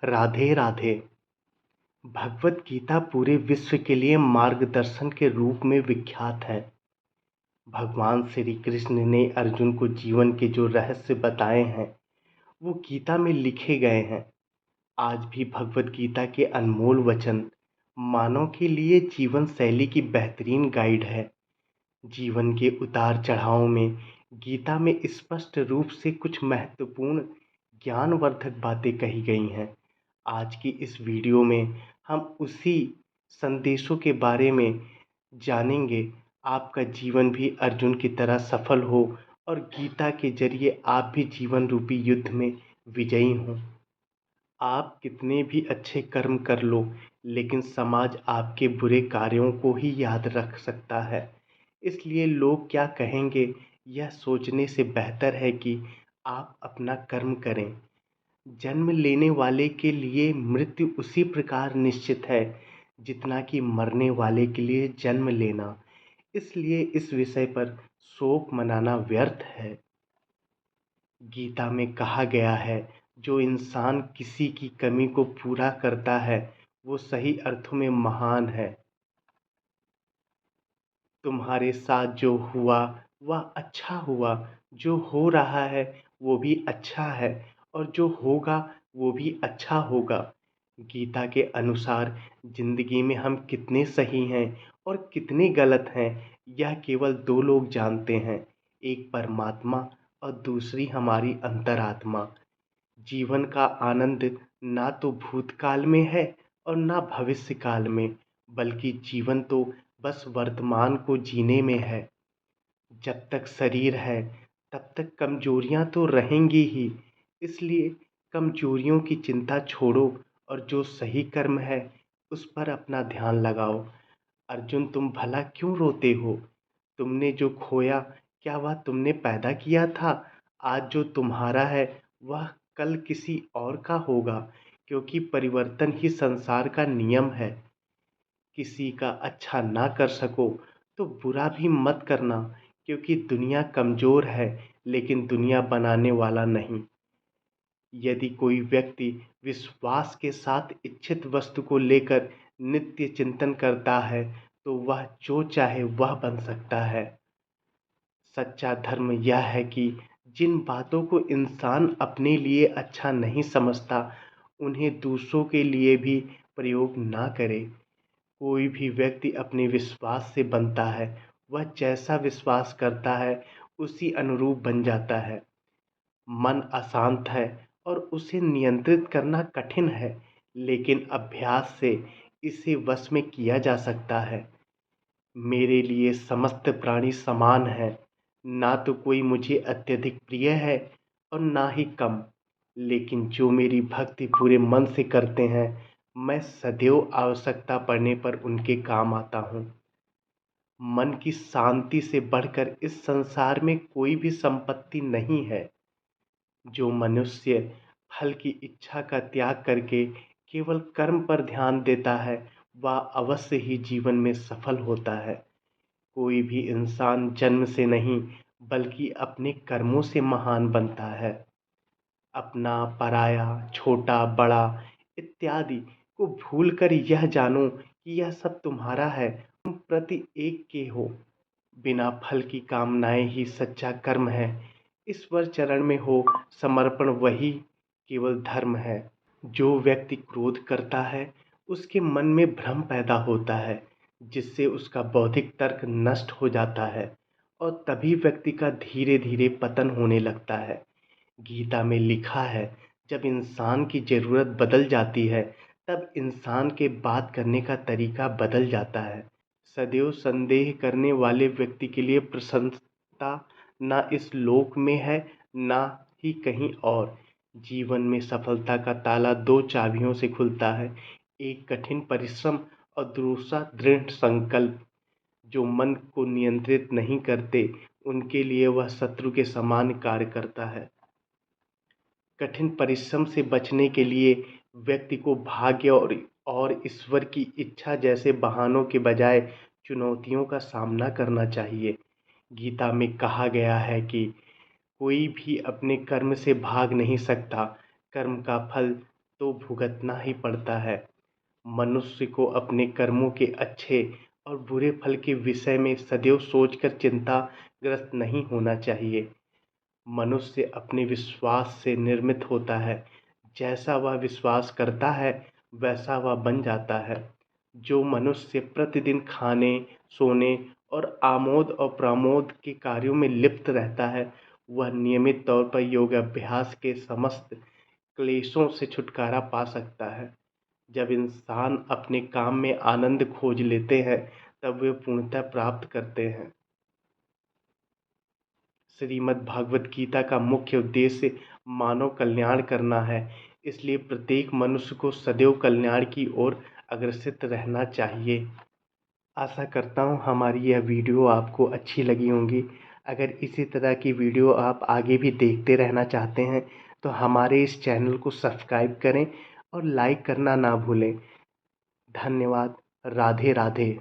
राधे राधे। भगवत गीता पूरे विश्व के लिए मार्गदर्शन के रूप में विख्यात है। भगवान श्री कृष्ण ने अर्जुन को जीवन के जो रहस्य बताए हैं वो गीता में लिखे गए हैं। आज भी भगवत गीता के अनमोल वचन मानव के लिए जीवन शैली की बेहतरीन गाइड है। जीवन के उतार चढ़ाव में गीता में स्पष्ट रूप से कुछ महत्वपूर्ण ज्ञानवर्धक बातें कही गई हैं। आज की इस वीडियो में हम उसी संदेशों के बारे में जानेंगे। आपका जीवन भी अर्जुन की तरह सफल हो और गीता के जरिए आप भी जीवन रूपी युद्ध में विजयी हों। आप कितने भी अच्छे कर्म कर लो लेकिन समाज आपके बुरे कार्यों को ही याद रख सकता है। इसलिए लोग क्या कहेंगे यह सोचने से बेहतर है कि आप अपना कर्म करें। जन्म लेने वाले के लिए मृत्यु उसी प्रकार निश्चित है जितना कि मरने वाले के लिए जन्म लेना। इसलिए इस विषय पर शोक मनाना व्यर्थ है। गीता में कहा गया है जो इंसान किसी की कमी को पूरा करता है वो सही अर्थों में महान है। तुम्हारे साथ जो हुआ वह अच्छा हुआ, जो हो रहा है वो भी अच्छा है और जो होगा वो भी अच्छा होगा। गीता के अनुसार जिंदगी में हम कितने सही हैं और कितने गलत हैं यह केवल दो लोग जानते हैं, एक परमात्मा और दूसरी हमारी अंतरात्मा। जीवन का आनंद ना तो भूतकाल में है और ना भविष्य काल में, बल्कि जीवन तो बस वर्तमान को जीने में है। जब तक शरीर है तब तक कमजोरियां तो रहेंगी ही। इसलिए कमजोरियों की चिंता छोड़ो और जो सही कर्म है उस पर अपना ध्यान लगाओ। अर्जुन, तुम भला क्यों रोते हो? तुमने जो खोया क्या वह तुमने पैदा किया था? आज जो तुम्हारा है वह कल किसी और का होगा, क्योंकि परिवर्तन ही संसार का नियम है। किसी का अच्छा ना कर सको तो बुरा भी मत करना, क्योंकि दुनिया कमज़ोर है लेकिन दुनिया बनाने वाला नहीं। यदि कोई व्यक्ति विश्वास के साथ इच्छित वस्तु को लेकर नित्य चिंतन करता है तो वह जो चाहे वह बन सकता है। सच्चा धर्म यह है कि जिन बातों को इंसान अपने लिए अच्छा नहीं समझता उन्हें दूसरों के लिए भी प्रयोग ना करे। कोई भी व्यक्ति अपने विश्वास से बनता है, वह जैसा विश्वास करता है उसी अनुरूप बन जाता है। मन अशांत है और उसे नियंत्रित करना कठिन है, लेकिन अभ्यास से इसे वश में किया जा सकता है। मेरे लिए समस्त प्राणी समान हैं, ना तो कोई मुझे अत्यधिक प्रिय है और ना ही कम, लेकिन जो मेरी भक्ति पूरे मन से करते हैं मैं सदैव आवश्यकता पड़ने पर उनके काम आता हूँ। मन की शांति से बढ़कर इस संसार में कोई भी संपत्ति नहीं है। जो मनुष्य फल की इच्छा का त्याग करके केवल कर्म पर ध्यान देता है वह अवश्य ही जीवन में सफल होता है। कोई भी इंसान जन्म से नहीं बल्कि अपने कर्मों से महान बनता है। अपना पराया, छोटा बड़ा इत्यादि को भूलकर यह जानो कि यह सब तुम्हारा है, तुम प्रति एक के हो। बिना फल की कामनाएं ही सच्चा कर्म है। ईश्वर चरण में हो समर्पण वही केवल धर्म है। जो व्यक्ति क्रोध करता है उसके मन में भ्रम पैदा होता है, जिससे उसका बौद्धिक तर्क नष्ट हो जाता है और तभी व्यक्ति का धीरे धीरे पतन होने लगता है। गीता में लिखा है जब इंसान की ज़रूरत बदल जाती है तब इंसान के बात करने का तरीका बदल जाता है। सदैव संदेह करने वाले व्यक्ति के लिए प्रसन्नता ना इस लोक में है ना ही कहीं और। जीवन में सफलता का ताला दो चाबियों से खुलता है, एक कठिन परिश्रम और दूसरा दृढ़ संकल्प। जो मन को नियंत्रित नहीं करते उनके लिए वह शत्रु के समान कार्य करता है। कठिन परिश्रम से बचने के लिए व्यक्ति को भाग्य और ईश्वर की इच्छा जैसे बहानों के बजाय चुनौतियों का सामना करना चाहिए। गीता में कहा गया है कि कोई भी अपने कर्म से भाग नहीं सकता, कर्म का फल तो भुगतना ही पड़ता है। मनुष्य को अपने कर्मों के अच्छे और बुरे फल के विषय में सदैव सोचकर चिंताग्रस्त नहीं होना चाहिए। मनुष्य अपने विश्वास से निर्मित होता है। जैसा वह विश्वास करता है वैसा वह बन जाता है। जो मनुष्य प्रतिदिन खाने, सोने और आमोद और प्रमोद के कार्यों में लिप्त रहता है, वह नियमित तौर पर योग अभ्यास के समस्त क्लेशों से छुटकारा पा सकता है। जब इंसान अपने काम में आनंद खोज लेते हैं, तब वे पूर्णतः प्राप्त करते हैं। श्रीमद् भागवत गीता का मुख्य उद्देश्य मानव कल्याण करना है। इसलिए प्रत्येक मनुष्य को सदैव कल्याण की ओर अग्रसित रहना चाहिए। आशा करता हूँ हमारी यह वीडियो आपको अच्छी लगी होंगी। अगर इसी तरह की वीडियो आप आगे भी देखते रहना चाहते हैं तो हमारे इस चैनल को सब्सक्राइब करें और लाइक करना ना भूलें। धन्यवाद। राधे राधे।